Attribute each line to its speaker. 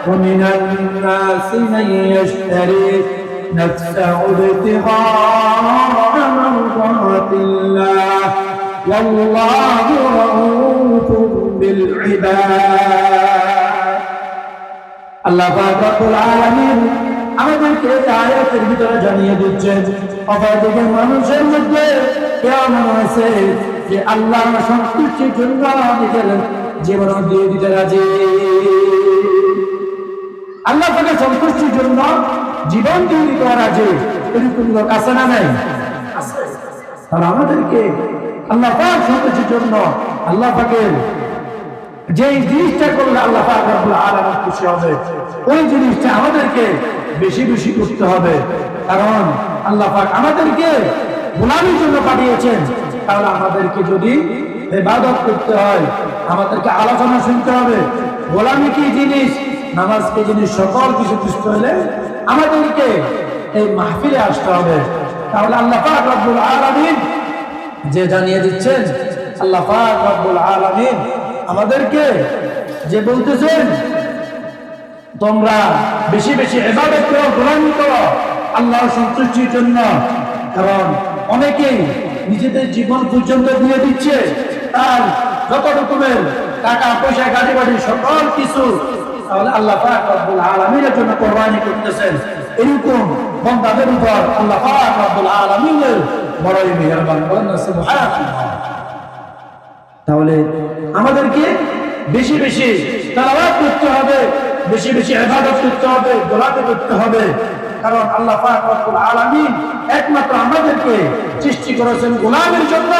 Speaker 1: ومن الناس من يشتري نفسه ابتغاء مرضات الله والله رؤوف بالعباد আল্লাহ পাক রব্বুল আলামিন আমাদেরকে এই আয়াতের ভিতরে জানিয়ে দিচ্ছেন অপরদিকে মানুষের মধ্যে কেমন আছে যে আল্লাহর সন্তুষ্টির জন্য নিজের জীবন দিয়ে দিতে রাজি আল্লাহ পাকের সন্তুষ্টির জন্য জীবন দিয়ে দিতে রাজি এরকম লোক আছে না নাই আছে আর আমাদেরকে আল্লাহ পাক সন্তুষ্টির জন্য আল্লাহ পাকের যে জিনিসটা করলে আল্লাহ পাক রব্বুল আলামিন খুশি হবে ওই জিনিসটা আমাদেরকে বেশি বেশি করতে হবে কারণ আল্লাহ পাক আমাদেরকে গোলামির জন্য পাঠিয়েছেন তাহলে আমাদেরকে যদি ইবাদত করতে হয় আমাদেরকে আলোচনা শুনতে হবে গোলামি কি জিনিস নামাজ কি জিনিস সকল কিছু বুঝতে হলে আমাদেরকে এই মাহফিলে আসতে হবে তাহলে আল্লাহ পাক রব্বুল আলামিন যে জানিয়ে দিচ্ছেন আল্লাহ পাক রব্বুল আলামিন আমাদেরকে যে বলতেছেন তোমরা বেশি বেশি ইবাদত করো গোলামি করো আল্লাহর সন্তুষ্টির জন্য কারণ অনেকেই নিজেদের জীবন পর্যন্ত দিয়ে দিচ্ছে তার যত রকমের টাকা পয়সা গাড়ি বাড়ি সকল কিছু তাহলে আল্লাহ পাক রব্বুল আলামিনের জন্য কোরবানি করতেছেন এরকম বান্দাদের উপর আল্লাহ পাক রব্বুল আলামিনের বড়ই মেহেরবান সুবহানাল্লাহ তাহলে আমাদেরকে বেশি বেশি তেলাওয়াত করতে হবে বেশি বেশি ইবাদত করতে হবে গোলামি করতে হবে কারণ আল্লাহ পাক রব্বুল আলামিন একমাত্র আমাদেরকে সৃষ্টি করেছেন গোলামির জন্য